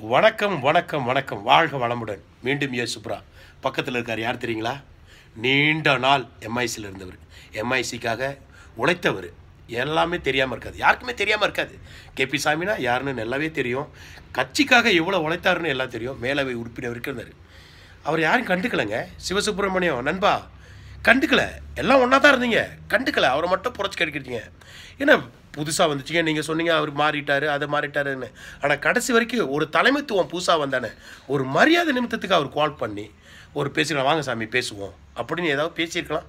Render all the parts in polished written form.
வணக்கம் வணக்கம் வணக்கம். வாழ்க வளமுடன். மீண்டும் சுப்ரா பக்கத்தில் இருக்கார். யார் தெரியுங்களா? நீண்ட நாள் எம்ஐசியில் இருந்தவர், எம்ஐசிக்காக உழைத்தவர். எல்லாமே தெரியாமல் இருக்காது, யாருக்குமே தெரியாமல் இருக்காது. கேபி சாமினா யாருன்னு நல்லாவே தெரியும். கட்சிக்காக எவ்வளோ உழைத்தாருன்னு எல்லாம் தெரியும். மேலவை உறுப்பினர் இருந்தார். அவர் யாரும் கண்டுக்கலைங்க. சிவசுப்ரமணியம் நண்பா கண்டுக்கல, எல்லாம் ஒன்றா தான் இருந்தீங்க, கண்டுக்கல. அவரை மட்டும் புரட்சி கிடைக்கிறீங்க. ஏன்னா புதுசாக வந்துச்சிங்க, நீங்கள் சொன்னீங்க அவர் மாறிட்டார், அதை மாறிட்டாருன்னு. ஆனால் கடைசி வரைக்கும் ஒரு தலைமைத்துவம் புதுசாக வந்தானே, ஒரு மரியாதை நிமித்தத்துக்கு அவர் கால் பண்ணி ஒரு பேசிக்கலாம், வாங்க சாமி பேசுவோம் அப்படின்னு ஏதாவது பேசியிருக்கலாம்.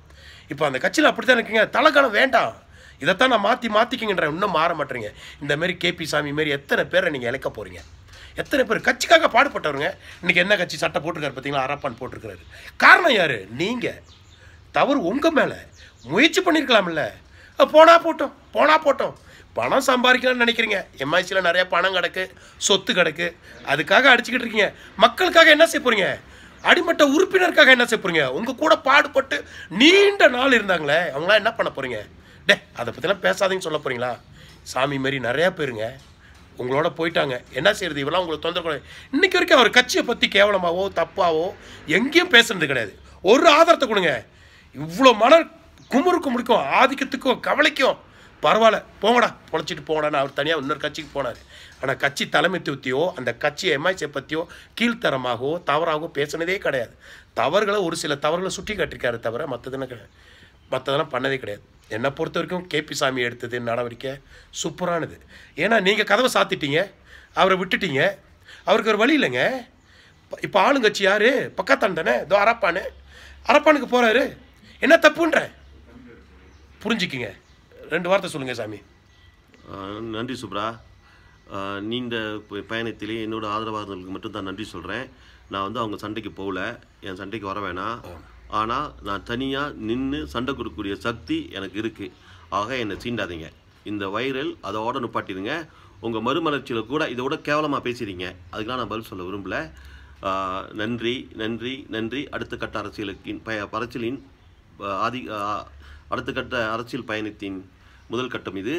இப்போ அந்த கட்சியில் அப்படி தான் இருக்கீங்க. தலைக்காலம் வேண்டாம், இதைத்தான் நான் மாற்றிக்கிங்கன்ற. இன்னும் மாற மாட்டேறீங்க. இந்தமாரி கேபி சாமி மாரி எத்தனை பேரை நீங்கள் இழைக்க போகிறீங்க? எத்தனை பேர் கட்சிக்காக பாடுபட்டவருங்க. இன்றைக்கி என்ன கட்சி சட்டை போட்டிருக்காரு பார்த்தீங்களா? அரப்பான் போட்டிருக்கிறாரு. காரணம் யார்? நீங்கள். தவறு உங்கள் மேலே. முயற்சி பண்ணியிருக்கலாம்ல. போனா போட்டோம். பணம் சம்பாதிக்கலாம்னு நினைக்கிறீங்க. எம்ஐசியில் நிறையா பணம் கிடக்கு, சொத்து கிடக்கு, அதுக்காக அடிச்சுக்கிட்டு இருக்கீங்க. மக்களுக்காக என்ன செய்ய போகிறீங்க? அடிமட்ட உறுப்பினருக்காக என்ன செய்ய போகிறீங்க? உங்கள் கூட பாடுபட்டு நீண்ட நாள் இருந்தாங்களே, அவங்களாம் என்ன பண்ண போகிறீங்க? அதை பற்றிலாம் பேசாதீங்கன்னு சொல்ல போகிறீங்களா? சாமி மாரி நிறையா பேருங்க உங்களோட போயிட்டாங்க. என்ன செய்யறது? இவெல்லாம் உங்களுக்கு தொந்தரவு. இன்றைக்கி வரைக்கும் அவர் கட்சியை பற்றி கேவலமாவோ தப்பாவோ எங்கேயும் பேசுறது கிடையாது. ஒரு ஆதாரத்தை கொடுங்க. இவ்வளோ குமுறுக்கு முடிக்கும், ஆதிக்கத்துக்கும் கவலைக்கும் பரவாயில்ல, போங்கடா பொழைச்சிட்டு போங்கடான்னு அவர் தனியாக இன்னொரு கட்சிக்கு போனார். ஆனால் கட்சி தலைமைத்துவத்தையோ அந்த கட்சி எம்ஐசியை பற்றியோ கீழ்த்தரமாகவோ தவறாகவோ பேசினதே கிடையாது. தவறுகளை ஒரு சில தவறுகளை சுட்டி காட்டிருக்காரு தவிர மற்றதெல்லாம் பண்ணதே கிடையாது. என்னை பொறுத்த வரைக்கும் கேபி சாமி எடுத்தது நடவடிக்கை சூப்பரானது. ஏன்னா நீங்கள் கதவை சாத்திட்டீங்க, அவரை விட்டுட்டீங்க. அவருக்கு ஒரு வழி இல்லைங்க. இப்போ ஆளுங்கட்சி யார்? பக்கத்தான் தானே. இதோ அரப்பானுக்கு போகிறாரு. என்ன தப்புன்ற புரிஞ்சுக்கிங்க. 2 வார்த்தை சொல்லுங்கள் சாமி. நன்றி சுப்ரா. நீண்ட பயணத்திலே என்னோட ஆதரவாளர்களுக்கு மட்டும்தான் நன்றி சொல்கிறேன். நான் அவங்க சண்டைக்கு போகல, என் சண்டைக்கு வர வேணாம். ஆனால் நான் தனியாக நின்று சண்டை கொடுக்கக்கூடிய சக்தி எனக்கு இருக்குது. ஆக என்னை சீண்டாதீங்க. இந்த வைரல் அதோட நிப்பாட்டிடுங்க. உங்கள் மறுமலர்ச்சியில் கூட இதோட கேவலமாக பேசுகிறீங்க. அதுக்கெலாம் நான் பதில் சொல்ல விரும்பலை. நன்றி நன்றி நன்றி. அடுத்த கட்ட அரசியலின் அடுத்த கட்ட அரசியல் பயணத்தின் முதல் கட்டம் இது.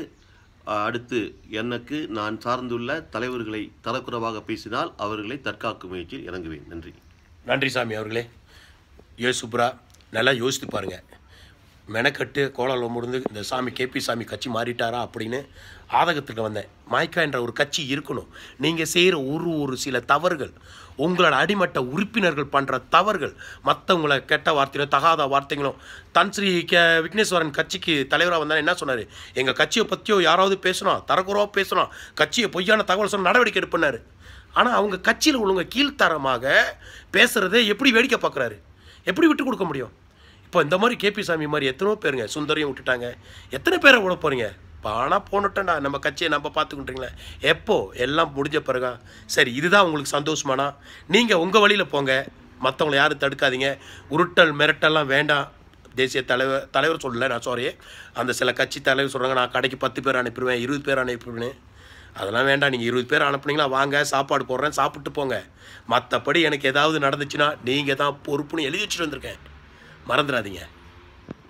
அடுத்து எனக்கு நான் சார்ந்துள்ள தலைவர்களை தரக்குறைவாக பேசினால் அவர்களை தற்காக்கும் முயற்சியில் இறங்குவேன். நன்றி. நன்றி சாமி அவர்களே. சுப்ரா நல்லா யோசித்து பாருங்கள். மெனக்கட்டு கோலாவில் முடிந்து இந்த சாமி கேபி சாமி கட்சி மாறிட்டாரா அப்படின்னு ஆதகத்துக்கு வந்தேன். மாய்க்கா என்ற ஒரு கட்சி இருக்கணும். நீங்கள் செய்கிற ஒரு சில தவறுகள், உங்களோட அடிமட்ட உறுப்பினர்கள் பண்ணுற தவறுகள், மற்றவங்களை கெட்ட வார்த்தைகளும் தகாத வார்த்தைகளும். ஸ்ரீ விக்னேஸ்வரன் கட்சிக்கு தலைவராக வந்தால் என்ன சொன்னார்? எங்கள் கட்சியை பற்றியோ யாராவது பேசணும், தரக்குறவாக பேசணும், கட்சியை பொய்யான தகவல் சொன்ன நடவடிக்கை எடுப்பினார். ஆனால் அவங்க கட்சியில் உள்ளவங்க கீழ்த்தரமாக பேசுகிறத எப்படி வேடிக்கை பார்க்குறாரு? எப்படி விட்டு கொடுக்க முடியும்? இப்போ இந்த மாதிரி கேபி சாமி மாதிரி எத்தனையோ பேருங்க, சுந்தரியும் விட்டுட்டாங்க. எத்தனை பேரை விட போகிறீங்க? ஆனால் போனட்டேன்டா நம்ம கட்சியை நம்ம பார்த்துக்கின்றீங்களே. எப்போ எல்லாம் முடிஞ்ச பிறகா சரி, இதுதான் உங்களுக்கு சந்தோஷமானா நீங்கள் உங்கள் வழியில் போங்க. மற்றவங்களை யாரும் தடுக்காதீங்க. உருட்டல் மிரட்டெல்லாம் வேண்டாம். தேசிய தலைவர் சொல்லலை, நான் சாரி. அந்த சில கட்சி தலைவர் சொல்கிறாங்க, நான் கடைக்கு 10 பேர் அனுப்பிடுவேன், 20 பேர் அனுப்பிடுவேன். அதெல்லாம் வேண்டாம். நீங்கள் 20 பேர் அனுப்புனீங்களா, வாங்க சாப்பாடு போடுறேன், சாப்பிட்டு போங்க. மற்றபடி எனக்கு ஏதாவது நடந்துச்சுன்னா நீங்கள் தான் பொறுப்புன்னு எழுதி வச்சுட்டு வந்திருக்கேன். மறந்துடாதீங்க.